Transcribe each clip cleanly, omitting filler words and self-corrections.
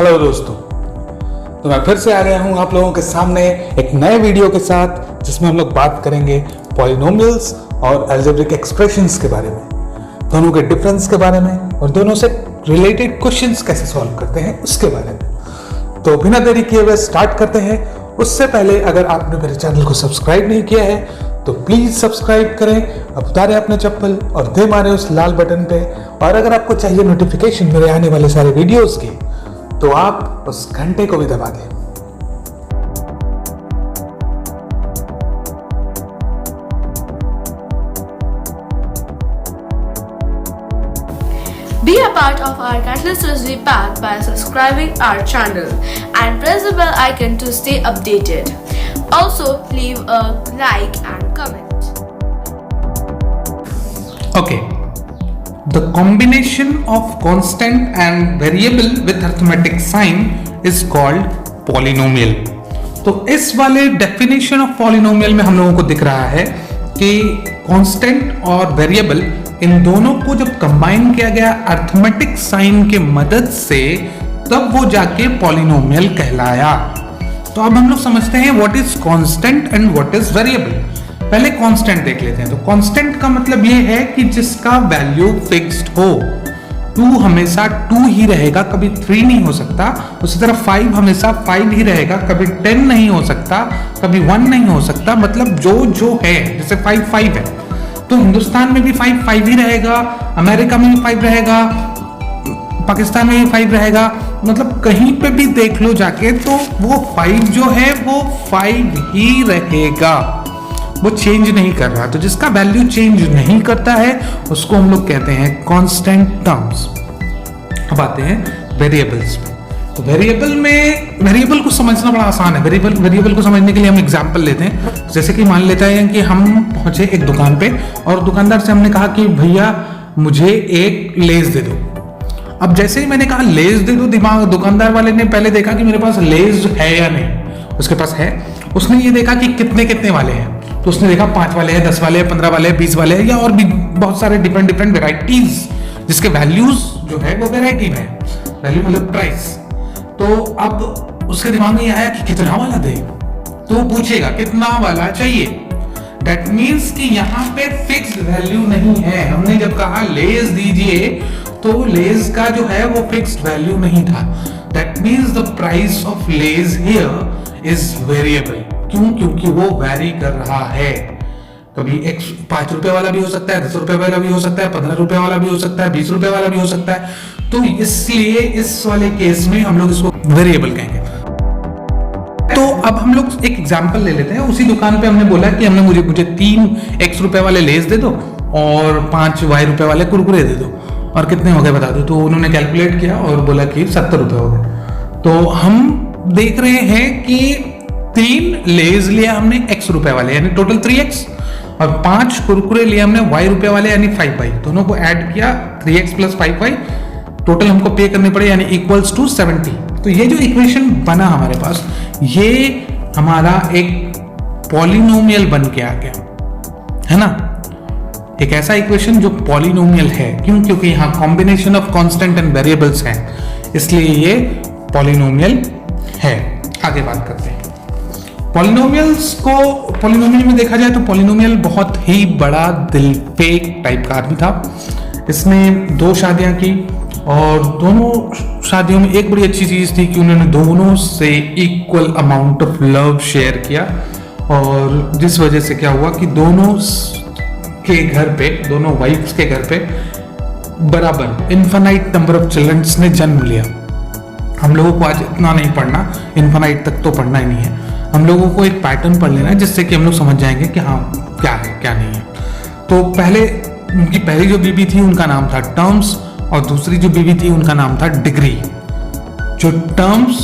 Hello दोस्तों, तो मैं फिर से आ गया हूँ आप लोगों के सामने एक नए वीडियो के साथ जिसमें हम लोग बात करेंगे पॉलिनोमियल्स और अलजेब्रिक एक्सप्रेशंस के बारे में, दोनों के डिफरेंस के बारे में और दोनों से रिलेटेड क्वेश्चंस कैसे सॉल्व करते हैं उसके बारे में। तो बिना देरी किए हुए स्टार्ट करते हैं। उससे पहले अगर आपने मेरे चैनल को सब्सक्राइब नहीं किया है तो प्लीज सब्सक्राइब करें, अब उतारें अपने चप्पल और दे मारे उस लाल बटन पे। और अगर आपको चाहिए नोटिफिकेशन मेरे आने वाले सारे वीडियोस की तो आप उस घंटे को भी दबा दें। Be a part of our Catalyst Recipe path by subscribing our channel and press the bell icon to stay updated. Also, leave a like and comment. Okay. The combination of constant and variable with arithmetic sign is called polynomial. तो इस वाले definition of polynomial में हम लोगों को दिख रहा है कि constant और variable इन दोनों को जब कंबाइन किया गया अर्थमेटिक साइन के मदद से तब वो जाके पॉलिनोमियल कहलाया। तो अब हम लोग समझते हैं what is constant and what is variable. पहले कांस्टेंट देख लेते हैं। तो कांस्टेंट का मतलब ये है कि जिसका वैल्यू फिक्स्ड हो। 2 हमेशा 2 ही रहेगा, कभी 3 नहीं हो सकता। उसी तरह 5 हमेशा 5 ही रहेगा, कभी 10 नहीं हो सकता, कभी 1 नहीं हो सकता। मतलब जो है, जैसे 5 5 है तो हिंदुस्तान में भी 5 5 ही रहेगा, अमेरिका में भी 5 रहेगा, पाकिस्तान में भी 5 रहेगा। मतलब कहीं पे भी देख लो जाके तो वो 5 जो है वो 5 ही रहेगा, वो चेंज नहीं कर रहा। तो जिसका वैल्यू चेंज नहीं करता है उसको हम लोग कहते हैं कांस्टेंट टर्म्स। अब आते हैं वेरिएबल्स पे। तो वेरिएबल को समझना बड़ा आसान है। वेरिएबल को समझने के लिए हम एग्जांपल लेते हैं। जैसे कि मान लेते हैं कि हम पहुंचे एक दुकान पे और दुकानदार से हमने कहा कि भैया मुझे एक लेज दे दो। अब जैसे ही मैंने कहा लेज दे दो, दुकानदार वाले ने पहले देखा कि मेरे पास लेज है या नहीं। उसके पास है। उसने ये देखा कि कितने कितने वाले हैं। तो उसने देखा 5 वाले हैं, 10 वाले हैं, 15 वाले हैं, 20 वाले हैं, या और भी बहुत सारे डिफरेंट वेराइटीज जिसके वैल्यूज जो है वो वेराइटी में है। वैल्यू मतलब प्राइस। तो अब उसके दिमाग में ये आया कि कितना वाला दे, तो पूछेगा कितना वाला चाहिए। दैट मीन्स कि यहाँ पे फिक्स्ड वैल्यू नहीं है। हमने जब कहा लेज दीजिए तो लेज का जो है वो फिक्स्ड वैल्यू नहीं था। That means the price of Lay's here is variable. क्यों? क्योंकि वो वैरी कर रहा है। कभी 5 रुपए वाला भी हो सकता है, 10 रुपए वाला भी हो सकता है, 15 रुपए वाला भी हो सकता है, 20 रुपए वाला भी हो सकता है। तो इसलिए इस वाले केस में हम लोग इसको वेरिएबल कहेंगे। तो अब हम लोग एक एग्जांपल ले लेते हैं। उसी दुकान पे हमने बोला कि मुझे 3 x रुपए वाले लेस दे दो और 5 y रुपए वाले कुरकुरे दे दो, और कितने हो गए बता दो। तो उन्होंने कैलकुलेट किया और बोला कि 70 रुपए हो गए। तो हम देख रहे हैं कि 3 लेज लिया हमने x रुपए वाले यानी टोटल 3x, और 5 कुरकुरे लिए हमने y रुपए वाले यानी 5y। दोनों को ऐड किया 3x + 5y, टोटल हमको पे करने पड़े यानी इक्वल्स टू 70। तो ये जो इक्वेशन बना हमारे पास, ये हमारा एक पॉलिनोमियल बन के आ गया है ना। एक ऐसा इक्वेशन जो पॉलिनोमियल है। क्यों? क्योंकि यहाँ combination of constant and variables हैं, इसलिए ये पॉलिनोमियल है। आगे बात करते हैं पॉलिनोमियल में देखा जाए तो पॉलिनोमियल बहुत ही बड़ा दिलफेक टाइप का आदमी था। इसने 2 शादियां की और दोनों शादियों में एक बड़ी अच्छी चीज थी कि उन्होंने दोनों से equal amount of love share किया, और जिस वजह से क्या हुआ कि दोनों के घर पे, दोनों वाइफ्स के घर पे बराबर इनफाइनाइट नंबर ऑफ चिल्ड्रंस ने जन्म लिया। हम लोगों को आज इतना नहीं पढ़ना, इनफाइनाइट तक तो पढ़ना ही नहीं है। हम लोगों को एक पैटर्न पढ़ लेना है जिससे कि हम लोग समझ जाएंगे कि हाँ क्या है क्या नहीं है। तो उनकी पहली जो बीबी थी उनका नाम था टर्म्स, और दूसरी जो बीबी थी उनका नाम था डिग्री। जो टर्म्स,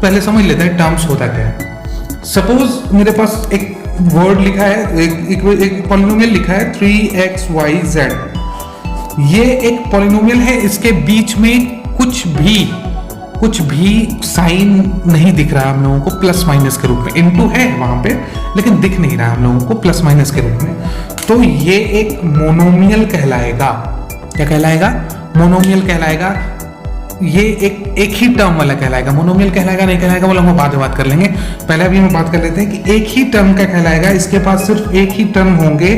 पहले समझ लेते हैं टर्म्स होता क्या है। सपोज मेरे पास एक वर्ड लिखा है, एक पॉलिनोमियल लिखा है 3xyz। ये एक पॉलिनोमियल है। इसके बीच में कुछ भी साइन नहीं दिख रहा हम लोगों को प्लस माइनस के रूप में। इनटू है वहां पे लेकिन दिख नहीं रहा हम लोगों को प्लस माइनस के रूप में। तो ये एक मोनोमियल कहलाएगा। क्या कहलाएगा? मोनोमियल कहलाएगा। ये एक ही टर्म वाला कहलाएगा, मोनोमियल कहलाएगा नहीं कहलाएगा वो हम बाद में बात कर लेंगे। पहले अभी हम बात कर लेते हैं कि एक ही टर्म का कहलाएगा, इसके पास सिर्फ एक ही टर्म होंगे।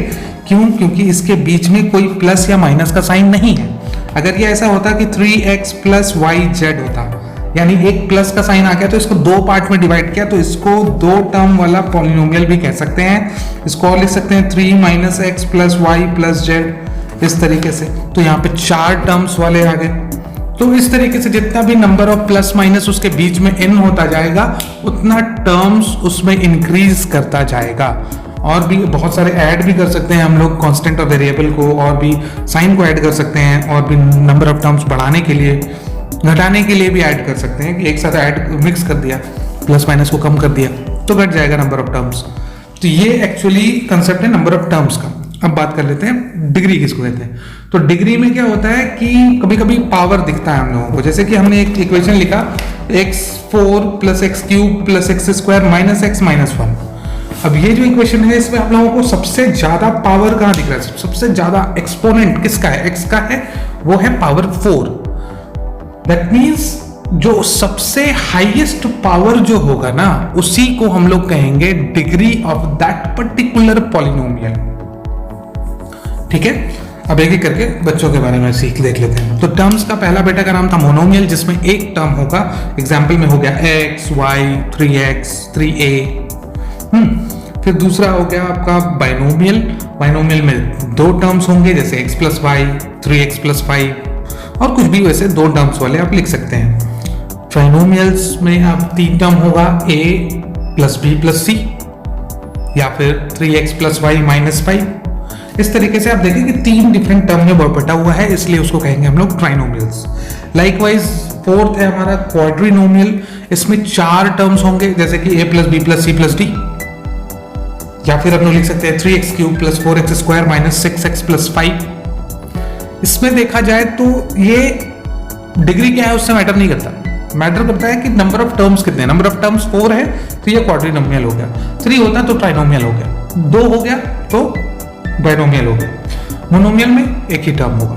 क्यों? क्योंकि इसके बीच में कोई प्लस या माइनस का साइन नहीं है। अगर ये ऐसा होता कि 3x + yz होता, यानी एक प्लस का साइन आ गया तो इसको दो पार्ट में डिवाइड किया, तो इसको दो टर्म वाला पॉलिनोमियल भी कह सकते हैं। इसको और लिख सकते हैं 3 - x + y + z, इस तरीके से। तो यहाँ पे 4 टर्म्स वाले आ गए। तो इस तरीके से जितना भी नंबर ऑफ प्लस माइनस उसके बीच में n होता जाएगा, उतना टर्म्स उसमें इंक्रीज करता जाएगा। और भी बहुत सारे ऐड भी कर सकते हैं हम लोग कांस्टेंट और वेरिएबल को, और भी साइन को ऐड कर सकते हैं, और भी नंबर ऑफ टर्म्स बढ़ाने के लिए घटाने के लिए भी ऐड कर सकते हैं कि एक साथ ऐड मिक्स कर दिया, प्लस माइनस को कम कर दिया तो घट जाएगा नंबर ऑफ टर्म्स। तो ये एक्चुअली कंसेप्ट है नंबर ऑफ टर्म्स का। अब बात कर लेते हैं डिग्री किसको कहते हैं। तो डिग्री में क्या होता है कि कभी कभी पावर दिखता है हम लोगों को, जैसे कि हमने एक इक्वेशन लिखा x4 + x³ + x² - x - 1। अब ये जो इक्वेशन है इसमें आप लोगों को सबसे ज्यादा पावर कहाँ दिख रहा है, सबसे ज्यादा एक्सपोनेंट किसका है, x का है, वो है पावर 4। दैट मीन्स जो सबसे हाईएस्ट पावर जो होगा ना, उसी को हम लोग कहेंगे degree of that particular polynomial. ठीक है, अब एक एक करके बच्चों के बारे में देख लेते हैं। तो टर्म्स का पहला बेटा का नाम था मोनोमियल, जिसमें एक टर्म होगा। एग्जाम्पल में हो गया x, y, 3x, 3a। फिर दूसरा हो गया आपका बाइनोमियल। बाइनोमियल में दो टर्म्स होंगे, जैसे x + y, 3x + 5, और कुछ भी वैसे दो टर्म्स वाले आप लिख सकते हैं। ट्राइनोमियल्स में आप 3 टर्म होगा, a + b + c, या फिर 3x + y - 5। इस तरीके से आप देखें कि 3 डिफरेंट टर्म में बटा हुआ है, इसलिए उसको कहेंगे हम लोग ट्राइनोमियल्स। लाइकवाइज फोर्थ है हमारा क्वाड्रिनोमियल। इसमें 4 टर्म्स होंगे, जैसे कि a + b + c + d, या फिर हम लोग लिख सकते हैं 3x³ + 4x² - 6x + 5। इसमें देखा जाए तो ये डिग्री क्या है उससे मैटर नहीं करता, मैटर करता है कि नंबर ऑफ टर्म्स कितने। नंबर ऑफ टर्म्स 4 है तो ये क्वाड्रिनोमियल हो गया, 3 होता तो ट्राइनोमियल हो गया, 2 हो गया तो बाइनोमियल हो गया। मोनोमियल में एक ही टर्म होगा।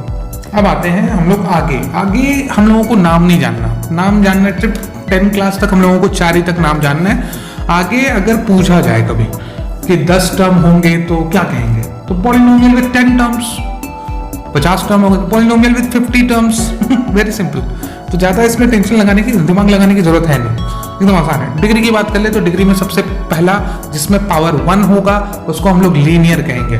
अब आते हैं हम लोग आगे हम लोगों को नाम नहीं जानना, नाम जानना सिर्फ 10 क्लास तक हम लोगों को 4 ही तक नाम जानना है। आगे अगर पूछा जाए कभी कि 10 टर्म होंगे तो क्या कहेंगे, तो पॉलिनोमियल विद 10 टर्म्स, 50 टर्म होंगे तो polynomial with 50 terms. Very simple. तो ज्यादा इसमें टेंशन लगाने की, दिमाग लगाने की जरूरत है नहीं, एकदम आसान है। डिग्री की बात कर ले तो डिग्री में सबसे पहला जिसमें पावर 1 होगा उसको हम लोग लीनियर कहेंगे।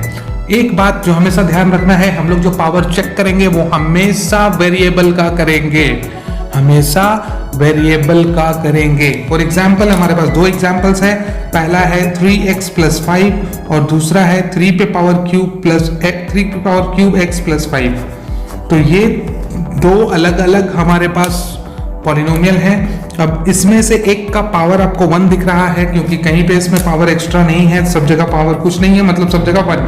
एक बात जो हमेशा ध्यान रखना है, हम लोग जो पावर चेक करेंगे वो हमेशा वेरिएबल का करेंगे, हमेशा वेरिएबल का करेंगे। फॉर एग्जाम्पल हमारे पास 2 एग्जाम्पल्स है, पहला है 3x + 5 और दूसरा है 3³ x + 5। तो ये 2 अलग अलग हमारे पास पॉलिनोमियल है। अब इसमें से एक का पावर आपको 1 दिख रहा है, क्योंकि कहीं पे इसमें पावर एक्स्ट्रा नहीं है, सब जगह पावर कुछ नहीं है, मतलब सब जगह 1।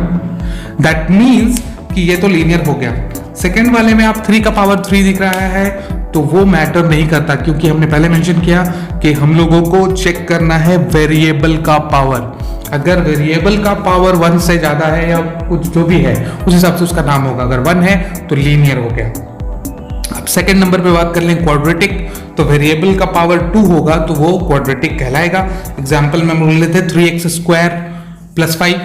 दैट मीन्स कि ये तो लीनियर हो गया। सेकेंड वाले में आप 3 का पावर 3 दिख रहा है तो वो मैटर नहीं करता, क्योंकि हमने पहले मेंशन किया कि हम लोगों को चेक करना है वेरिएबल का पावर। अगर वेरिएबल का पावर 1 से ज्यादा है या कुछ जो भी है उस हिसाब से उसका नाम होगा। अगर 1 है तो लीनियर हो गया। अब सेकंड नंबर पे बात कर लें क्वाड्रेटिक, तो वेरिएबल का पावर 2 होगा तो वो क्वाड्रेटिक कहलाएगा। एग्जाम्पल में हम लेते हैं 3x² + 5।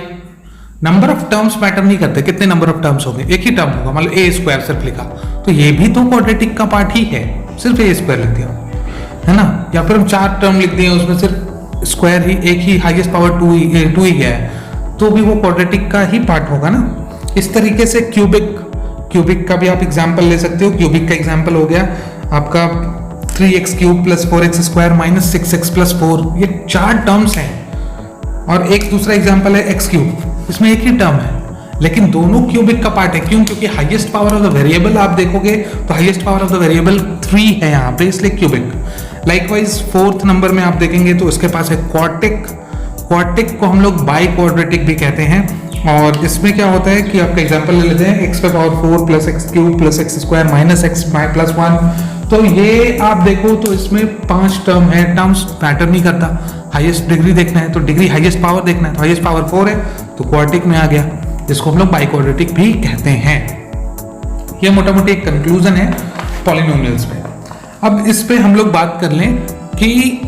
Number of terms matter नहीं करते, कितने नंबर ऑफ टर्म्स होंगे, एक ही टर्म होगा, मतलब a² सिर्फ लिखा तो ये भी तो क्वाड्रेटिक का पार्ट ही है, सिर्फ a² लिख दिया है ना। या फिर हम 4 टर्म लिख दिए उसमें सिर्फ स्क्वायर ही, एक ही हाईएस्ट पावर 2 ही गया है, तो भी वो क्वाड्रेटिक का ही पार्ट होगा ना। इस तरीके से क्यूबिक का भी आप एग्जाम्पल ले सकते हो। क्यूबिक का एग्जाम्पल हो गया आपका 3x³ + 4x² - 6x + 4। ये 4 टर्म्स हैं। और एक दूसरा एग्जाम्पल है x³, इसमें एक ही टर्म है लेकिन दोनों क्यूबिक का पार्ट है। क्यों? क्योंकि highest power of the variable आप देखोगे तो highest power of the variable 3 है यहाँ पे, इसलिए क्यूबिक। लाइकवाइज 4th नंबर में आप देखेंगे तो इसके पास है क्वाड्रेटिक। क्वाड्रेटिक को हम लोग बाई क्वाड्रेटिक भी कहते हैं। और इसमें क्या होता है कि आपका एग्जांपल ले लेते हैं x⁴ + x³ + x² - x + 1। तो ये आप देखो तो इसमें 5 टर्म है, टर्म्स मैटर नहीं करता। हाईएस्ट डिग्री देखना है तो डिग्री हाईएस्ट पावर देखना है तो हाईएस्ट पावर 4 है तो क्वाड्रेटिक में आ गया, जिसको हम लोग बाई क्वाड्रेटिक भी कहते हैं। ये मोटा मोटी एक कंक्लूजन है पॉलिनोमियल्स पे। अब इस पे हम लोग बात कर लें कि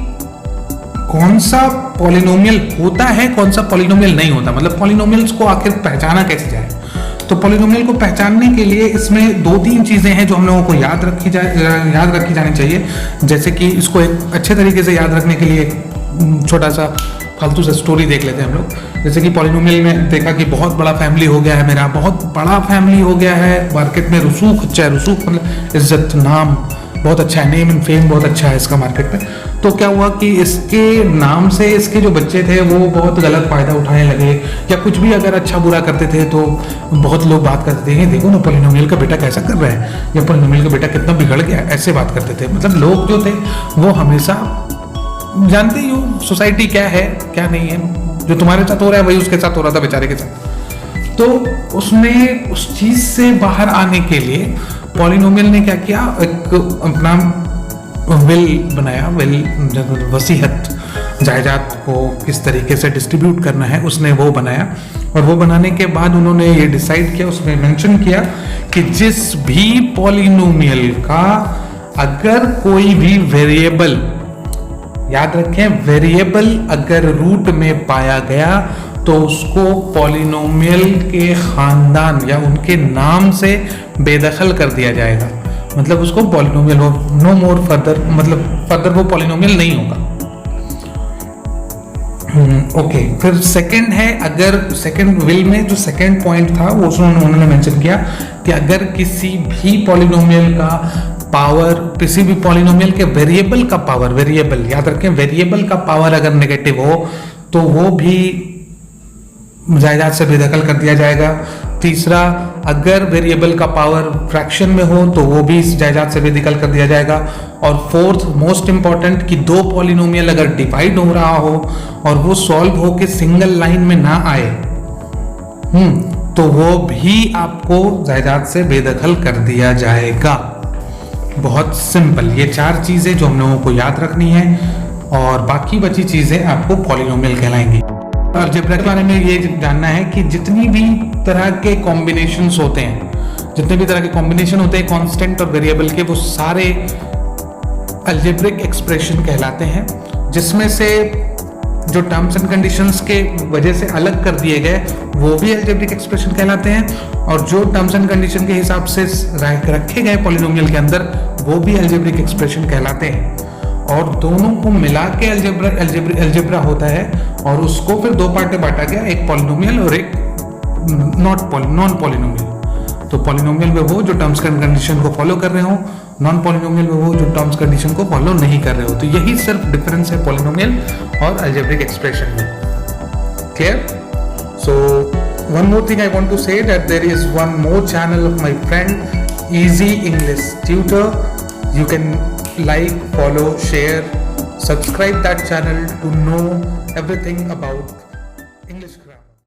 कौन सा पॉलिनोमियल होता है, कौन सा पॉलिनोमियल नहीं होता, मतलब पॉलिनोमियल्स को आखिर पहचाना कैसे जाए। तो पॉलिनोमियल को पहचानने के लिए इसमें 2-3 चीज़ें हैं जो हम लोगों को याद रखी जानी चाहिए। जैसे कि इसको एक अच्छे तरीके से याद रखने के लिए एक छोटा सा फालतू सा स्टोरी देख लेते हैं हम लोग। जैसे कि पॉलिनोमियल में देखा कि बहुत बड़ा फैमिली हो गया है, मेरा बहुत बड़ा फैमिली हो गया है, मार्केट में रसूख अच्छा है, रसूख मतलब इज्जत, नाम बहुत अच्छा है, नेम एंड फेम बहुत अच्छा है इसका मार्केट में। तो क्या हुआ कि इसके नाम से इसके जो बच्चे थे वो बहुत गलत फ़ायदा उठाने लगे, या कुछ भी अगर अच्छा बुरा करते थे तो बहुत लोग बात करते थे, देखो ना पॉलिनोमियल का बेटा कैसा कर रहा है, या पॉलिनोमियल का बेटा कितना बिगड़ गया, ऐसे बात करते थे। मतलब लोग जो थे वो हमेशा, जानते ही हो सोसाइटी क्या है क्या नहीं है, जो तुम्हारे साथ हो रहा है वही उसके साथ हो रहा था बेचारे के साथ। तो उसने उस चीज़ से बाहर आने के लिए पॉलिनोमियल ने क्या किया, एक अपना विल बनाया, विल वसीयत, जायदाद को किस तरीके से डिस्ट्रीब्यूट करना है उसने वो बनाया। और वो बनाने के बाद उन्होंने ये डिसाइड किया, उसमें मेंशन किया कि जिस भी पॉलिनोमियल का अगर कोई भी वेरिएबल, याद रखें वेरिएबल अगर रूट में पाया गया तो उसको पॉलिनोमियल के खानदान या उनके नाम से बेदखल कर दिया जाएगा। मतलब उसको पॉलिनोमियल हो, नो मोर फर्दर, मतलब फर्दर वो पॉलिनोमियल नहीं होगा। ओके, फिर सेकंड है, अगर सेकंड विल में जो सेकंड पॉइंट था वो उन्होंने मेंशन किया कि अगर किसी भी पॉलिनोमियल का पावर, किसी भी पॉलिनोमियल के वेरिएबल का पावर, वेरिएबल याद रखें वेरिएबल का पावर अगर नेगेटिव हो तो वो भी जायदाद से बेदखल कर दिया जाएगा। तीसरा, अगर वेरिएबल का पावर फ्रैक्शन में हो तो वो भी जायदाद से बेदखल कर दिया जाएगा। और फोर्थ मोस्ट इंपॉर्टेंट कि दो पॉलिनोमियल अगर डिवाइड हो रहा हो और वो सॉल्व हो के सिंगल लाइन में ना आए तो वो भी आपको जायदाद से बेदखल कर दिया जाएगा। बहुत सिंपल, ये 4 चीजें जो हम लोगों को याद रखनी है और बाकी बची चीजें आपको पॉलिनोमियल कहलाएंगी। अलजेब्रा के बारे में ये जानना है कि जितनी भी तरह के कॉम्बिनेशंस होते हैं, जितने भी तरह के कॉम्बिनेशन होते हैं कांस्टेंट और वेरिएबल के, वो सारे अलजेब्रिक एक्सप्रेशन कहलाते हैं। जिसमें से जो टर्म्स एंड कंडीशंस के वजह से अलग कर दिए गए वो भी अलजेब्रिक एक्सप्रेशन कहलाते हैं, और जो टर्म्स एंड कंडीशन के हिसाब से रखे गए पॉलिनोमियल के अंदर वो भी अलजेब्रिक एक्सप्रेशन कहलाते हैं। और दोनों को मिला के अलजेब्रा होता है, और उसको फिर 2 पार्ट में बांटा गया, एक पॉलिनोमियल और एक नॉन पॉलिनोमियल। तो पॉलिनोमियल में वो जो टर्म्स एंड कंडीशन को फॉलो कर रहे हो, नॉन पॉलिनोमियल में वो जो टर्म्स कंडीशन को फॉलो नहीं कर रहे हो। तो यही सिर्फ डिफरेंस है पॉलिनोमियल और अलजेब्रिक एक्सप्रेशन में। Clear? So one more thing I want to say that there is one more channel of my friend Easy English Tutor. You can like, follow, share, subscribe that channel to know everything about